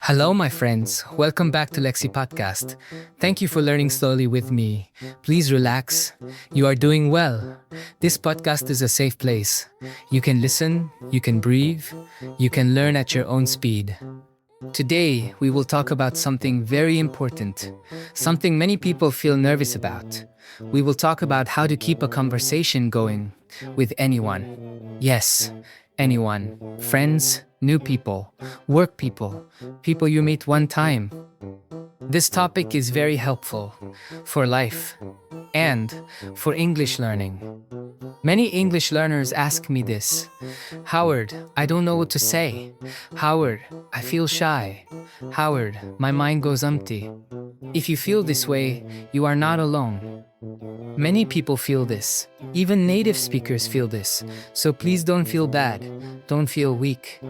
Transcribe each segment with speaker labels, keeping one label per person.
Speaker 1: Hello, my friends. Welcome back to Lexi Podcast. Thank you for learning slowly with me. Please relax. You are doing well. This podcast is a safe place. You can listen, you can breathe, you can learn at your own speed. Today, we will talk about something very important, something many people feel nervous about. We will talk about how to keep a conversation going with anyone. Yes, anyone. Friends, new people, work people, people you meet one time. This topic is very helpful for life and for English learning. Many English learners ask me this. Howard, I don't know what to say. Howard, I feel shy. Howard, my mind goes empty. If you feel this way, you are not alone. Many people feel this. Even native speakers feel this. So please don't feel bad. Don't feel weak.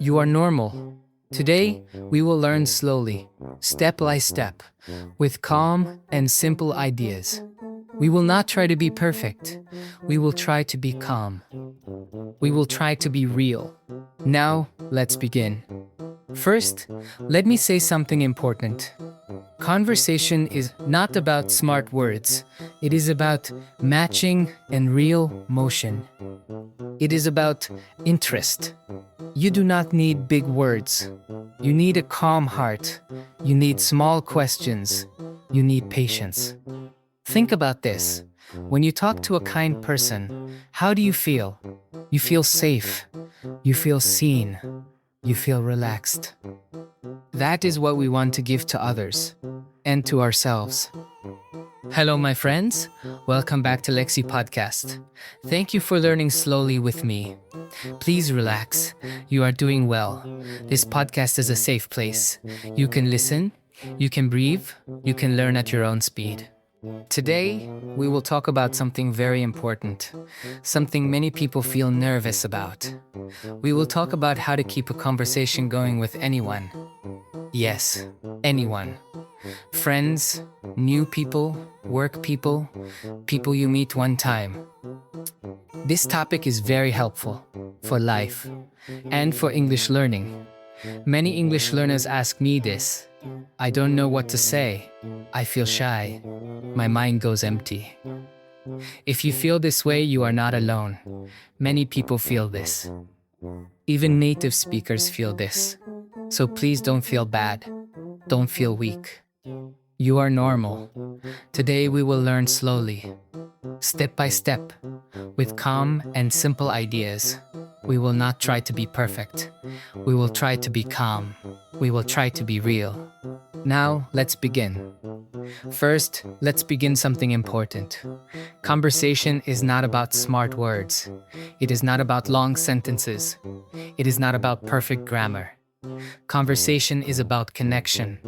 Speaker 1: You are normal. Today, we will learn slowly, step by step, with calm and simple ideas. We will not try to be perfect. We will try to be calm. We will try to be real. Now, let's begin. First, let me say something important. Conversation is not about smart words. It is about matching and real motion. It is about interest. You do not need big words. You need a calm heart. You need small questions. You need patience. Think about this. When you talk to a kind person, how do you feel? You feel safe. You feel seen. You feel relaxed. That is what we want to give to others and to ourselves. Hello, my friends. Welcome back to Lexi Podcast. Thank you for learning slowly with me. Please relax. You are doing well. This podcast is a safe place. You can listen, you can breathe, you can learn at your own speed. Today, we will talk about something very important, something many people feel nervous about. We will talk about how to keep a conversation going with anyone. Yes, anyone. Friends, new people, work people, people you meet one time. This topic is very helpful for life and for English learning. Many English learners ask me this. I don't know what to say. I feel shy. My mind goes empty. If you feel this way, you are not alone. Many people feel this. Even native speakers feel this. So please don't feel bad. Don't feel weak. You are normal. Today we will learn slowly, step by step, with calm and simple ideas. We will not try to be perfect. We will try to be calm. We will try to be real. Now, let's begin. First, let's begin something important. Conversation is not about smart words. It is not about long sentences. It is not about perfect grammar. Conversation is about connection.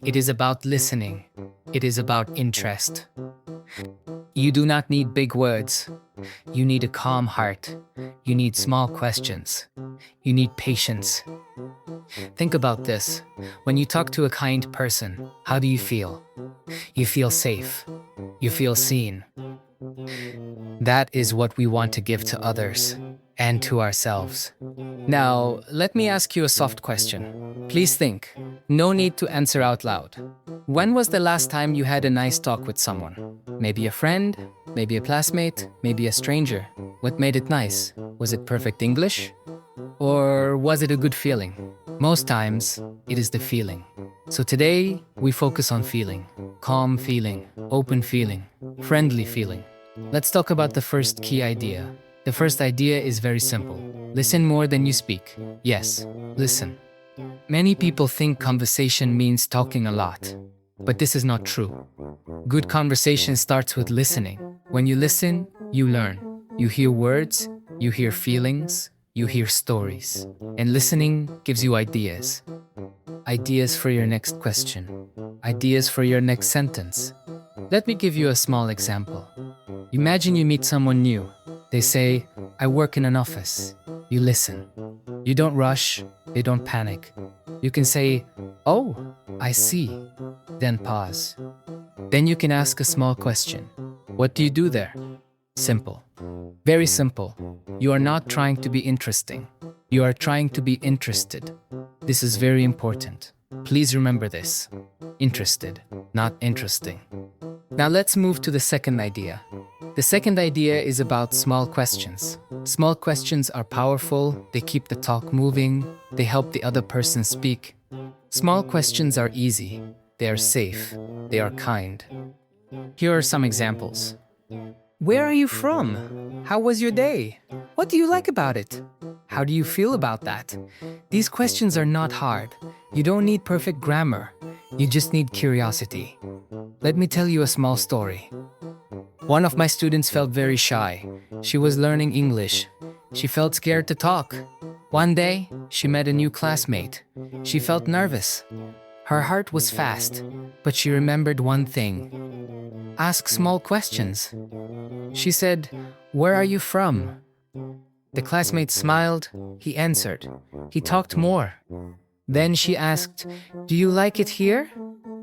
Speaker 1: It is about listening. It is about interest. You do not need big words. You need a calm heart. You need small questions. You need patience. Think about this. When you talk to a kind person, how do you feel? You feel safe. You feel seen. That is what we want to give to others and to ourselves. Now, let me ask you a soft question. Please think. No need to answer out loud. When was the last time you had a nice talk with someone? Maybe a friend, maybe a classmate, maybe a stranger. What made it nice? Was it perfect English? Or was it a good feeling? Most times, it is the feeling. So today, we focus on feeling. Calm feeling, open feeling, friendly feeling. Let's talk about the first key idea. The first idea is very simple. Listen more than you speak. Yes, listen. Many people think conversation means talking a lot, but this is not true. Good conversation starts with listening. When you listen, you learn. You hear words, you hear feelings, you hear stories. And listening gives you ideas. Ideas for your next question. Ideas for your next sentence. Let me give you a small example. Imagine you meet someone new. They say, I work in an office. You listen. You don't rush. You don't panic. You can say, oh, I see. Then pause. Then you can ask a small question. What do you do there? Simple. Very simple. You are not trying to be interesting. You are trying to be interested. This is very important. Please remember this. Interested, not interesting. Now let's move to the second idea. The second idea is about small questions. Small questions are powerful, they keep the talk moving, they help the other person speak. Small questions are easy, they are safe, they are kind. Here are some examples. Where are you from? How was your day? What do you like about it? How do you feel about that? These questions are not hard. You don't need perfect grammar. You just need curiosity. Let me tell you a small story. One of my students felt very shy. She was learning English. She felt scared to talk. One day, she met a new classmate. She felt nervous. Her heart was fast, but she remembered one thing. Ask small questions. She said, "Where are you from?" The classmate smiled. He answered. He talked more. Then she asked, "Do you like it here?"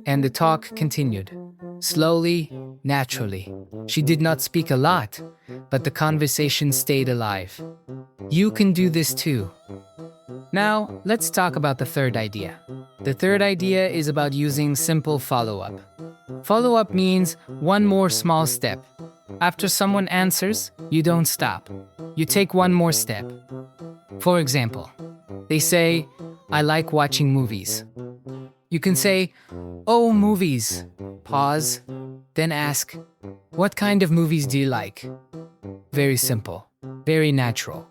Speaker 1: And the talk continued. Slowly, naturally. She did not speak a lot, but the conversation stayed alive. You can do this too. Now, let's talk about the third idea. The third idea is about using simple follow-up. Follow-up means one more small step. After someone answers, you don't stop. You take one more step. For example, they say, "I like watching movies." You can say, "Oh, movies." Pause, then ask, "What kind of movies do you like?" Very simple, very natural.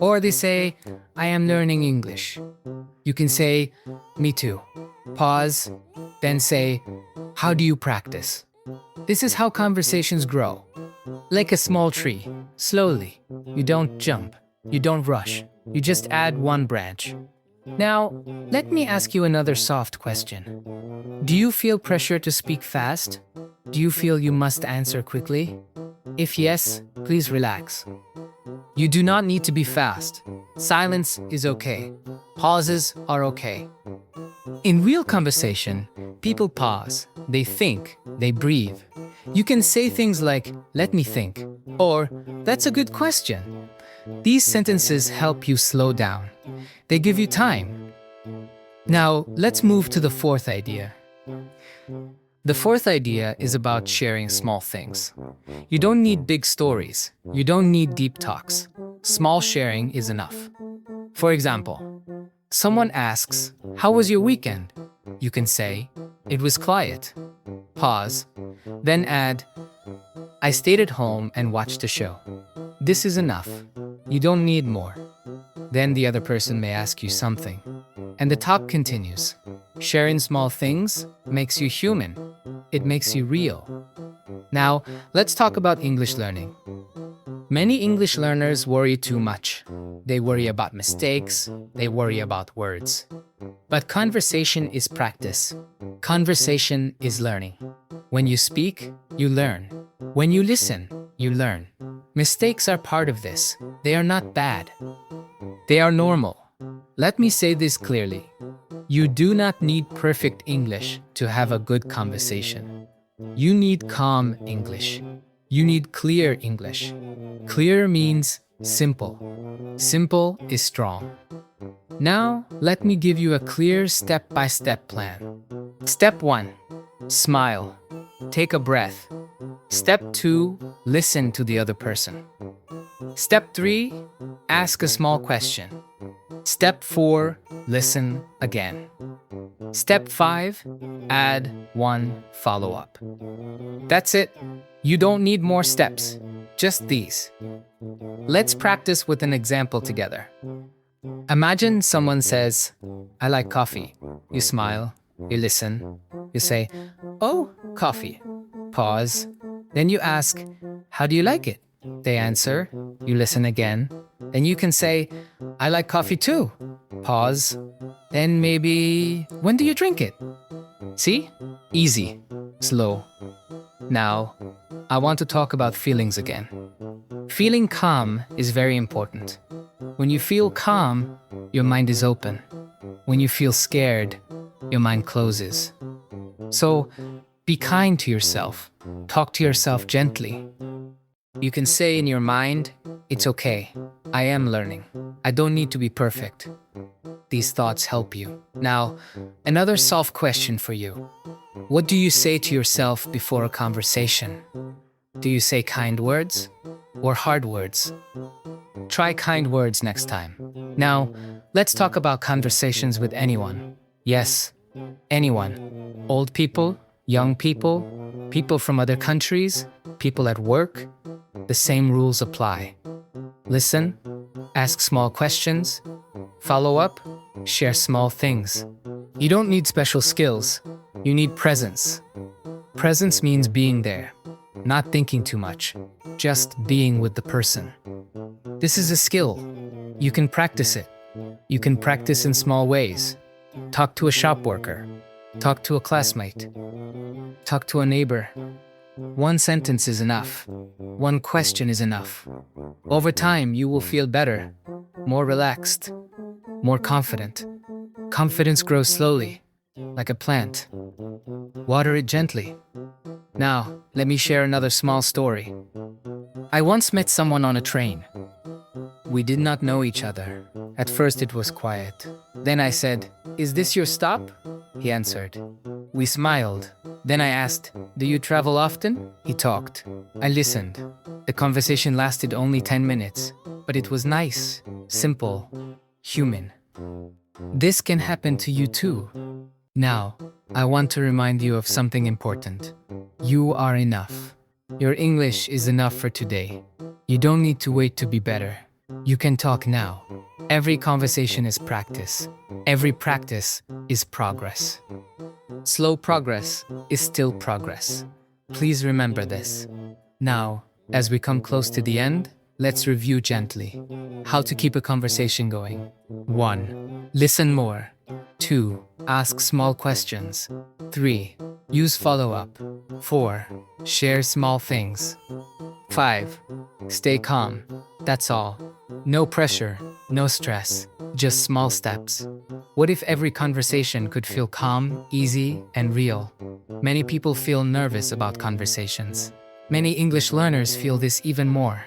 Speaker 1: Or they say, "I am learning English." You can say, "Me too." Pause, then say, "How do you practice?" This is how conversations grow. Like a small tree, slowly. You don't jump, you don't rush, you just add one branch. Now, let me ask you another soft question. Do you feel pressure to speak fast? Do you feel you must answer quickly? If yes, please relax. You do not need to be fast. Silence is okay. Pauses are okay. In real conversation, people pause, they think, they breathe. You can say things like, "Let me think," or "That's a good question." These sentences help you slow down. They give you time. Now, let's move to the fourth idea. The fourth idea is about sharing small things. You don't need big stories. You don't need deep talks. Small sharing is enough. For example, someone asks, "How was your weekend?" You can say, "It was quiet." Pause, then add, "I stayed at home and watched a show." This is enough. You don't need more. Then the other person may ask you something. And the talk continues. Sharing small things makes you human. It makes you real. Now, let's talk about English learning. Many English learners worry too much. They worry about mistakes. They worry about words. But conversation is practice. Conversation is learning. When you speak, you learn. When you listen, you learn. Mistakes are part of this. They are not bad. They are normal. Let me say this clearly. You do not need perfect English to have a good conversation. You need calm English. You need clear English. Clear means simple. Simple is strong. Now, let me give you a clear step-by-step plan. Step 1. Smile. Take a breath. Step 2. Listen to the other person. Step 3. Ask a small question. Step 4. Listen again. Step 5. Add one follow-up. That's it. You don't need more steps. Just these. Let's practice with an example together. Imagine someone says, "I like coffee." You smile. You listen. You say, "Oh, coffee." Pause. Then you ask, "How do you like it?" They answer. You listen again. Then you can say, "I like coffee too." Pause. Then maybe, "When do you drink it?" See? Easy. Slow. Now, I want to talk about feelings again. Feeling calm is very important. When you feel calm, your mind is open. When you feel scared, your mind closes. So, be kind to yourself. Talk to yourself gently. You can say in your mind, "It's okay. I am learning. I don't need to be perfect." these thoughts help you. Now, another soft question for you. What do you say to yourself before a conversation? Do you say kind words or hard words? Try kind words next time. Now, let's talk about conversations with anyone. Yes, anyone. Old people, young people, people from other countries, people at work. The same rules apply. Listen, ask small questions, follow up, share small things. You don't need special skills. You need presence. Presence means being there, not thinking too much, just being with the person. This is a skill. You can practice it. You can practice in small ways. Talk to a shop worker. Talk to a classmate. Talk to a neighbor. One sentence is enough. One question is enough. Over time, you will feel better, more relaxed, more confident. Confidence grows slowly, like a plant. Water it gently. Now, let me share another small story. I once met someone on a train. We did not know each other. At first it was quiet. Then I said, "Is this your stop?" He answered. We smiled. Then I asked, "Do you travel often?" He talked. I listened. The conversation lasted only 10 minutes, but it was nice, simple, human. This can happen to you too. Now, I want to remind you of something important. You are enough. Your English is enough for today. You don't need to wait to be better. You can talk now. Every conversation is practice. Every practice is progress. Slow progress is still progress. Please remember this. Now, as we come close to the end, let's review gently. How to keep a conversation going. 1. Listen more. 2. Ask small questions. 3. Use follow-up. 4. Share small things. 5. Stay calm. That's all. No pressure, no stress, just small steps. What if every conversation could feel calm, easy, and real? Many people feel nervous about conversations. Many English learners feel this even more.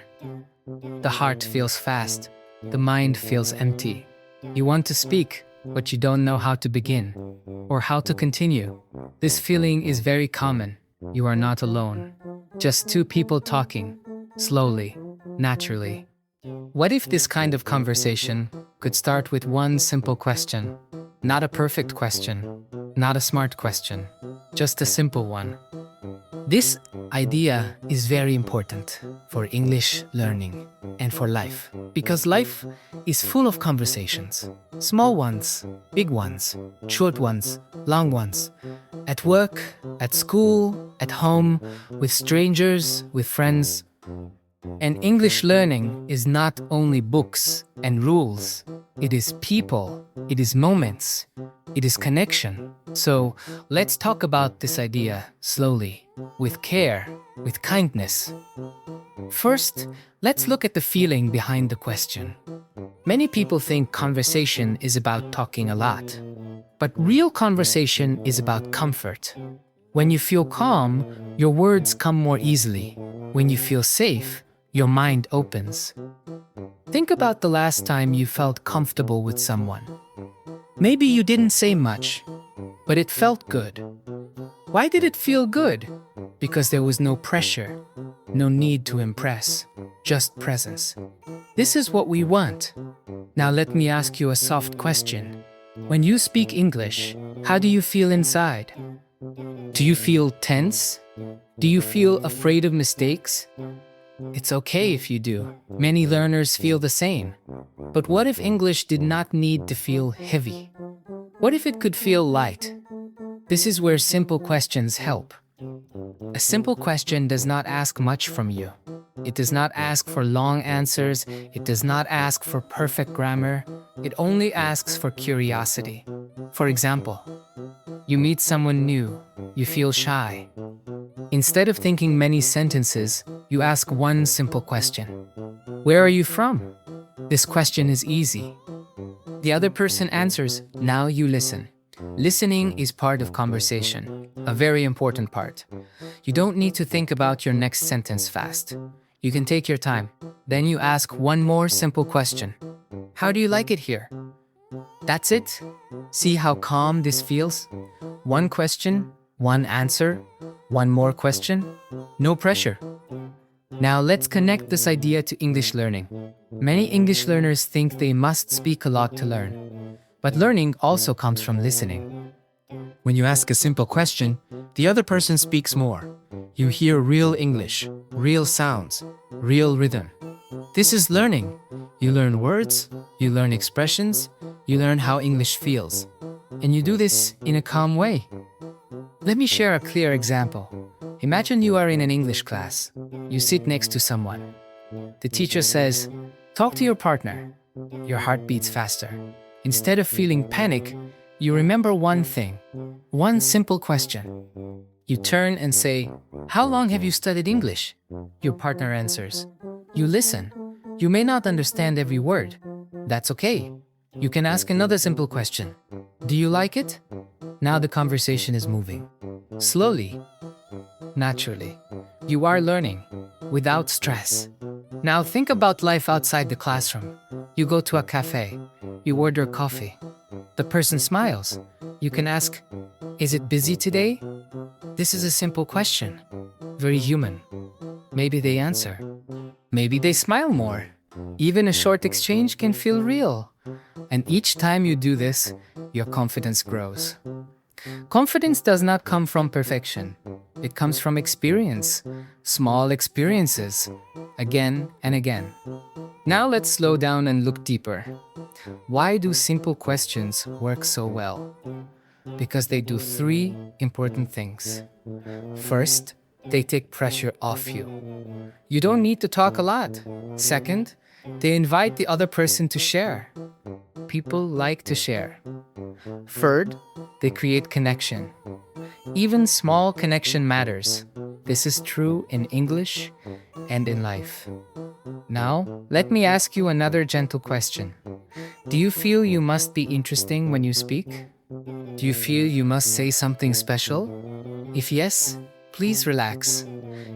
Speaker 1: The heart feels fast. The mind feels empty. You want to speak, but you don't know how to begin or how to continue. This feeling is very common. You are not alone. Just two people talking, slowly, naturally. What if this kind of conversation could start with one simple question? Not a perfect question, not a smart question, just a simple one. This idea is very important for English learning and for life, because life is full of conversations. Small ones, big ones, short ones, long ones. At work, at school, at home, with strangers, with friends. And English learning is not only books and rules. It is people, it is moments, it is connection. So let's talk about this idea slowly, with care, with kindness. First, let's look at the feeling behind the question. Many people think conversation is about talking a lot, but real conversation is about comfort. When you feel calm, your words come more easily. When you feel safe, your mind opens. Think about the last time you felt comfortable with someone. Maybe you didn't say much, but it felt good. Why did it feel good? Because there was no pressure, no need to impress, just presence. This is what we want. Now let me ask you a soft question. When you speak English, how do you feel inside? Do you feel tense? Do you feel afraid of mistakes? It's okay if you do. Many learners feel the same. But what if English did not need to feel heavy? What if it could feel light? This is where simple questions help. A simple question does not ask much from you. It does not ask for long answers. It does not ask for perfect grammar. It only asks for curiosity. For example, you meet someone new. You feel shy. Instead of thinking many sentences, you ask one simple question. Where are you from? This question is easy. The other person answers. Now you listen. Listening is part of conversation, a very important part. You don't need to think about your next sentence fast. You can take your time. Then you ask one more simple question. How do you like it here? That's it. See how calm this feels? One question, one answer, one more question. No pressure. Now let's connect this idea to English learning. Many English learners think they must speak a lot to learn. But learning also comes from listening. When you ask a simple question, the other person speaks more. You hear real English, real sounds, real rhythm. This is learning. You learn words, you learn expressions, you learn how English feels. And you do this in a calm way. Let me share a clear example. Imagine you are in an English class. You sit next to someone. The teacher says, "Talk to your partner." Your heart beats faster. Instead of feeling panic, you remember one thing, one simple question. You turn and say, "How long have you studied English?" Your partner answers. You listen. You may not understand every word. That's okay. You can ask another simple question. Do you like it? Now the conversation is moving. Slowly, naturally. You are learning without stress. Now think about life outside the classroom. You go to a cafe. You order coffee. The person smiles. You can ask, "Is it busy today?" This is a simple question. Very human. Maybe they answer. Maybe they smile more. Even a short exchange can feel real. And each time you do this, your confidence grows. Confidence does not come from perfection. It comes from experience, small experiences, again and again. Now let's slow down and look deeper. Why do simple questions work so well? Because they do three important things. First, they take pressure off you. You don't need to talk a lot. Second, they invite the other person to share. People like to share. Third, they create connection. Even small connection matters. This is true in English and in life. Now, let me ask you another gentle question. Do you feel you must be interesting when you speak? Do you feel you must say something special? If yes, please relax.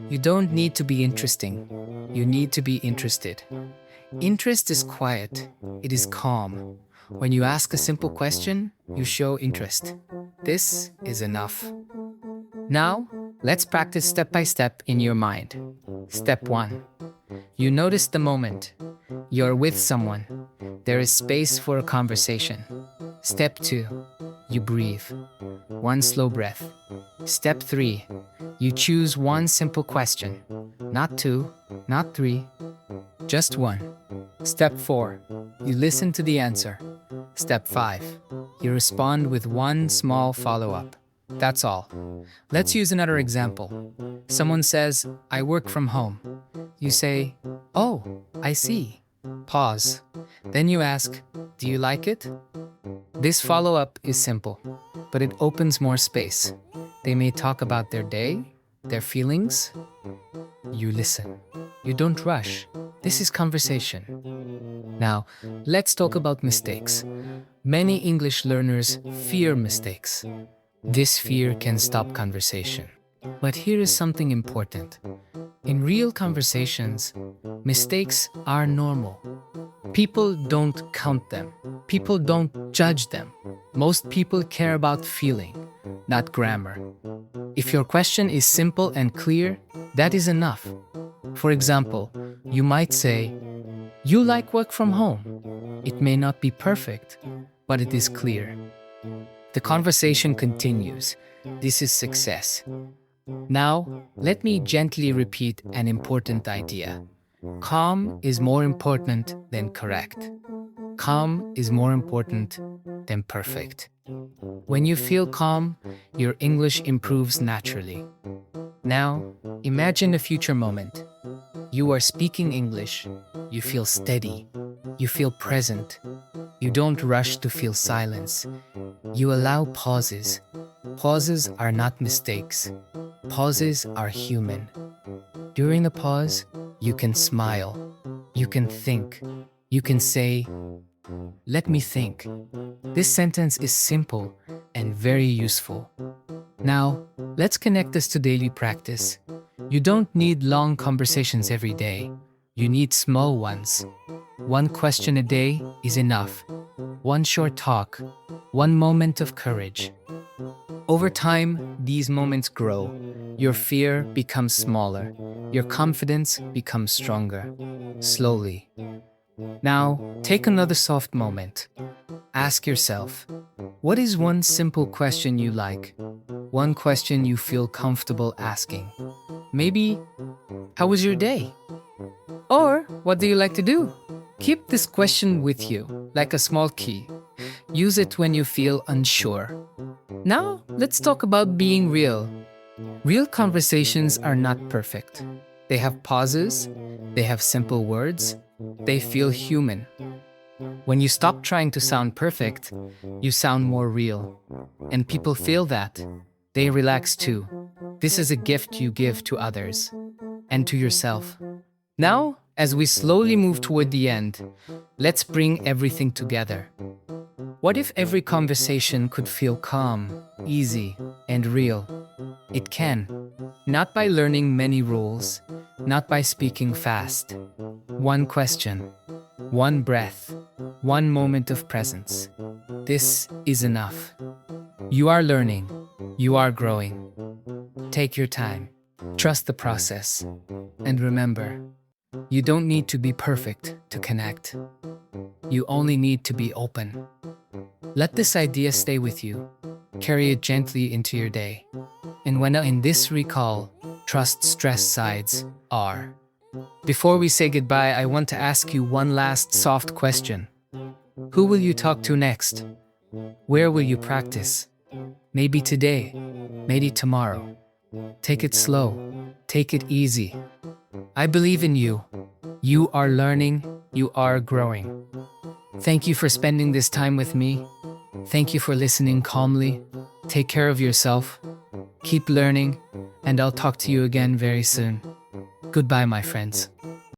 Speaker 1: You don't need to be interesting. You need to be interested. Interest is quiet. It is calm. When you ask a simple question, you show interest. This is enough. Now, let's practice step by step in your mind. Step 1. You notice the moment. You're with someone. There is space for a conversation. Step 2. You breathe. One slow breath. Step 3. You choose one simple question. Not 2, not 3, just 1. Step 4. You listen to the answer. Step 5. You respond with one small follow-up. That's all. Let's use another example. Someone says, "I work from home." You say, "Oh, I see." Pause. Then you ask, "Do you like it?" This follow-up is simple, but it opens more space. They may talk about their day, their feelings. You listen. You don't rush. This is conversation. Now, let's talk about mistakes. Many English learners fear mistakes. This fear can stop conversation. But here is something important. In real conversations, mistakes are normal. People don't count them. People don't judge them. Most people care about feeling, not grammar. If your question is simple and clear, that is enough. For example, you might say, "You like work from home." It may not be perfect, but it is clear. The conversation continues. This is success. Now, let me gently repeat an important idea. Calm is more important than correct. Calm is more important than perfect. When you feel calm, your English improves naturally. Now, imagine a future moment. You are speaking English. You feel steady. You feel present. You don't rush to feel silence. You allow pauses. Pauses are not mistakes. Pauses are human. During a pause, you can smile. You can think. You can say, "Let me think." This sentence is simple and very useful. Now, let's connect this to daily practice. You don't need long conversations every day. You need small ones. One question a day is enough. one short talk, one moment of courage. Over time, these moments grow. Your fear becomes smaller. Your confidence becomes stronger. Slowly. Now, take another soft moment. Ask yourself, what is one simple question you like? One question you feel comfortable asking? Maybe, how was your day? Or, what do you like to do? Keep this question with you, like a small key. Use it when you feel unsure. Now, let's talk about being real. Real conversations are not perfect. They have pauses, they have simple words, they feel human. When you stop trying to sound perfect, you sound more real. And people feel that. They relax too. This is a gift you give to others and to yourself. Now, as we slowly move toward the end, let's bring everything together. What if every conversation could feel calm, easy, and real? It can. Not by learning many rules, not by speaking fast. One question, one breath, one moment of presence. This is enough. You are learning. You are growing. Take your time. Trust the process. And remember, you don't need to be perfect to connect. You only need to be open. Let this idea stay with you. Carry it gently into your day. And when in this recall, trust stress sides are. Before we say goodbye, I want to ask you one last soft question. Who will you talk to next? Where will you practice? Maybe today, maybe tomorrow. Take it slow. Take it easy. I believe in you. You are learning. You are growing. Thank you for spending this time with me. Thank you for listening calmly. Take care of yourself. Keep learning, and I'll talk to you again very soon. Goodbye, my friends.